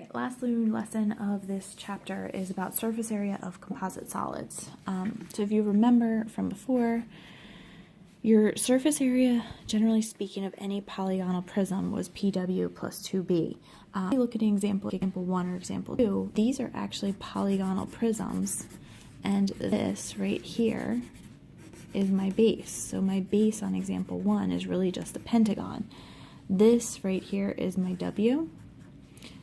Alright, last lesson of this chapter is about surface area of composite solids. So if you remember from before, your surface area, generally speaking, of any polygonal prism was PW plus 2B. If you look at example 1 or example 2, these are actually polygonal prisms, and this right here is my base. So my base on example 1 is really just a pentagon. This right here is my W.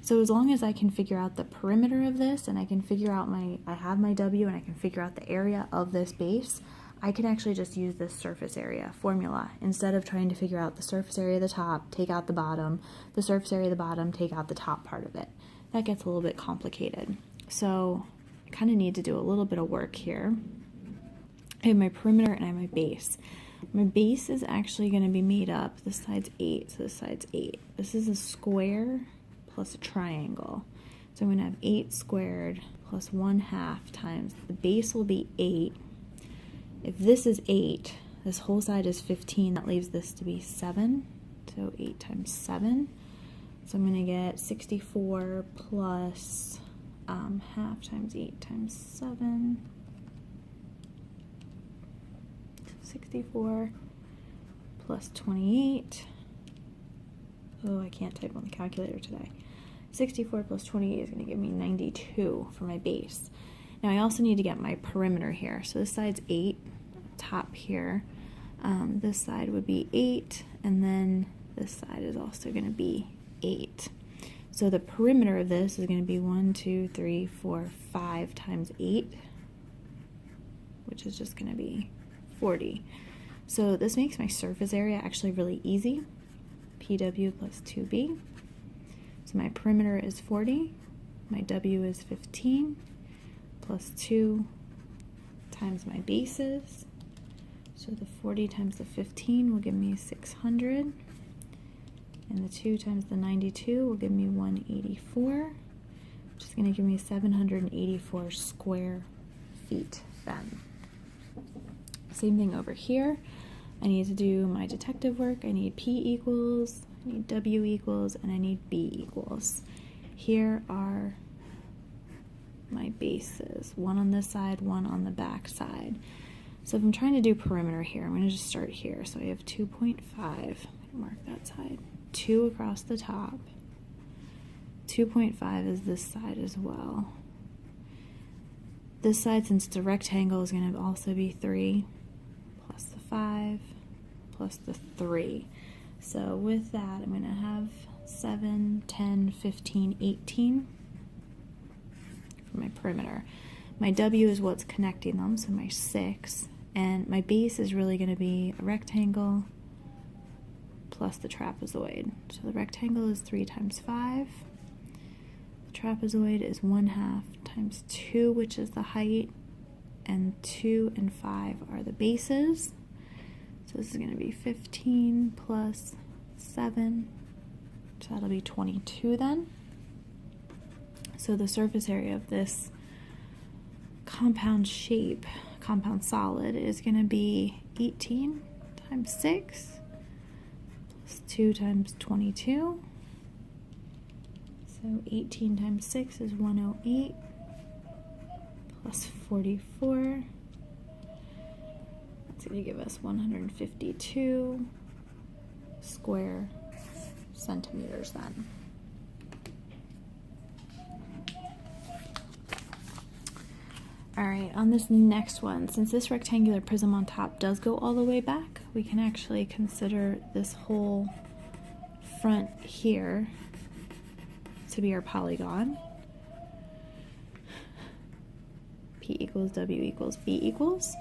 So as long as I can figure out the perimeter of this, and I can figure out I have my W, and I can figure out the area of this base, I can actually just use this surface area formula instead of trying to figure out the surface area of the top, take out the bottom, the surface area of the bottom, take out the top part of it. That gets a little bit complicated. So I kind of need to do a little bit of work here. I have my perimeter and I have my base. My base is actually going to be made up, this side's 8, so this side's 8. This is a square plus a triangle. So I'm going to have 8 squared plus 1/2 times, the base will be 8. If this is 8, this whole side is 15, that leaves this to be 7. So 8 times 7. So I'm going to get 64 plus half times 8 times 7. 64 plus 28. Oh, I can't type on the calculator today. 64 plus 28 is going to give me 92 for my base. Now I also need to get my perimeter here. So this side's 8, top here. This side would be 8, and then this side is also going to be 8. So the perimeter of this is going to be 1, 2, 3, 4, 5 times 8, which is just going to be 40. So this makes my surface area actually really easy. PW plus 2B. So my perimeter is 40, my W is 15, plus 2 times my bases. So the 40 times the 15 will give me 600, and the 2 times the 92 will give me 184, which is going to give me 784 square feet then. Same thing over here. I need to do my detective work. I need P equals, I need W equals, and I need B equals. Here are my bases, one on this side, one on the back side. So if I'm trying to do perimeter here, I'm going to just start here. So I have 2.5, mark that side, 2 across the top. 2.5 is this side as well. This side, since it's a rectangle, is going to also be 3 plus the 5 plus the 3. So with that, I'm going to have 7, 10, 15, 18 for my perimeter. My W is what's connecting them, so my 6. And my base is really going to be a rectangle plus the trapezoid. So the rectangle is 3 times 5. The trapezoid is 1/2 times 2, which is the height, and 2 and 5 are the bases. So this is going to be 15 plus 7, so that'll be 22 then. So the surface area of this compound solid is going to be 18 times 6 plus 2 times 22. So 18 times 6 is 108 plus 44. That's going to give us 152 square centimeters then. Alright, on this next one, since this rectangular prism on top does go all the way back, we can actually consider this whole front here to be our polygon. P equals W equals B equals.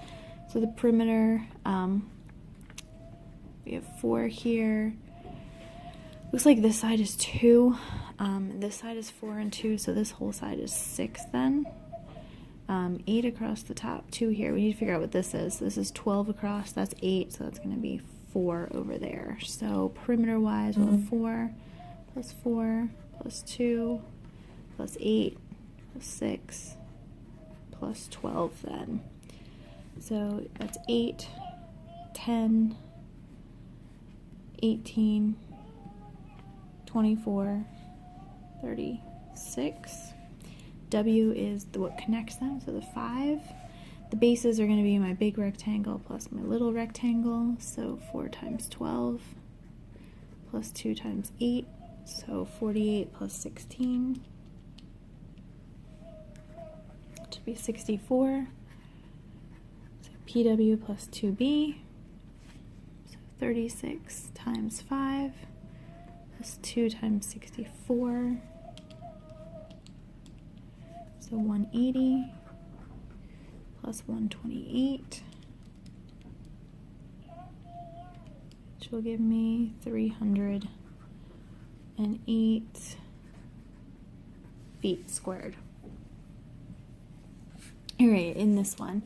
So the perimeter, we have 4 here. Looks like this side is 2. This side is 4 and 2, so this whole side is 6 then. 8 across the top, 2 here. We need to figure out what this is. This is 12 across, that's 8, so that's going to be 4 over there. So perimeter-wise, we'll have 4 plus 2 plus 8 plus 6 plus 12 then. So that's 8, 10, 18, 24, 30, 6. W is what connects them, so the 5. The bases are going to be my big rectangle plus my little rectangle, so 4 times 12 plus 2 times 8, so 48 plus 16, which would be 64. So PW plus 2B, so 36 times 5 plus 2 times 64, so 180 plus 128, which will give me 308 feet squared. All right, in this one,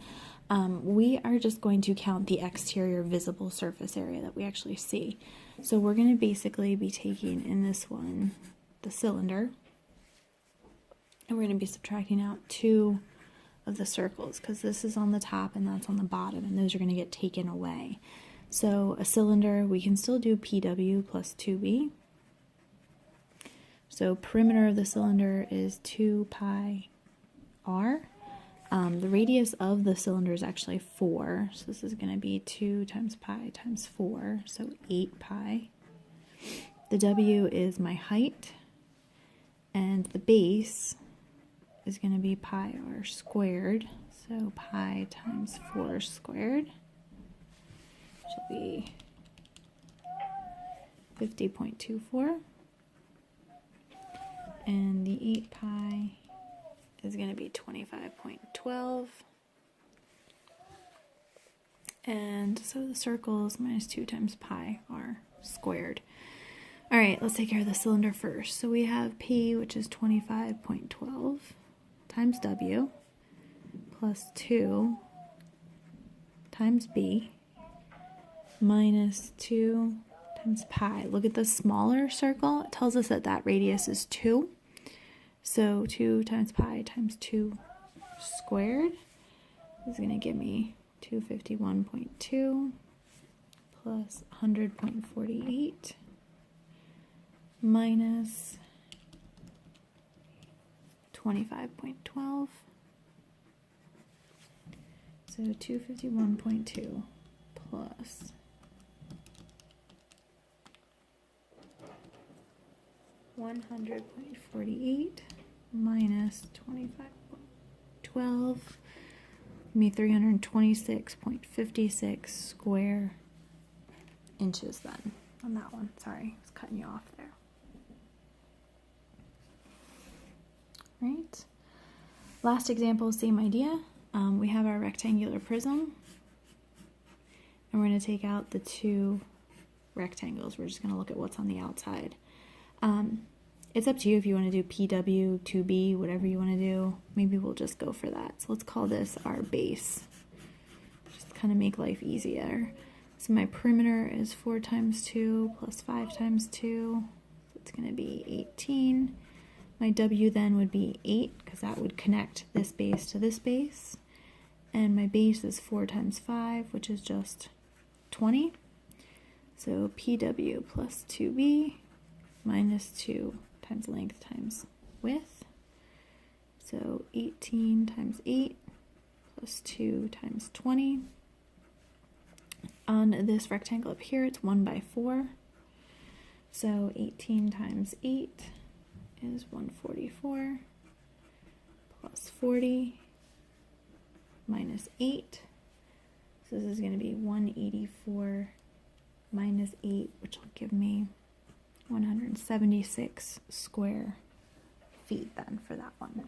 we are just going to count the exterior visible surface area that we actually see. So we're going to basically be taking, in this one, the cylinder, and we're going to be subtracting out 2 of the circles, because this is on the top and that's on the bottom, and those are going to get taken away. So a cylinder, we can still do PW plus 2B. So perimeter of the cylinder is 2 pi r. The radius of the cylinder is actually 4, so this is going to be 2 times pi times 4, so 8 pi. The W is my height, and the base is going to be pi r squared, so pi times 4 squared, which will be 50.24, and the 8 pi is going to be 25.12, and so the circle is minus 2 times pi r squared. All right, let's take care of the cylinder first. So we have P, which is 25.12 times W plus 2 times B minus 2 times pi. Look at the smaller circle. It tells us that that radius is 2. So 2 times pi times 2 squared is going to give me 251.2 plus 100.48 minus 25.12. So 251.2 plus 100.48 minus 25.12, me 326.56 square inches then on that one. Sorry, I was cutting you off there. Right. Last example, same idea. We have our rectangular prism, and we're going to take out the 2 rectangles. We're just going to look at what's on the outside. It's up to you if you want to do PW, 2B, whatever you want to do. Maybe we'll just go for that. So let's call this our base. Just kind of make life easier. So my perimeter is 4 times 2 plus 5 times 2. So it's going to be 18. My W then would be 8, because that would connect this base to this base. And my base is 4 times 5, which is just 20. So PW plus 2B minus 2 times length times width. So 18 times 8 plus 2 times 20. On this rectangle up here, it's 1 by 4. So 18 times 8 is 144 plus 40 minus 8. So this is going to be 184 minus 8, which will give me 176 square feet then for that one.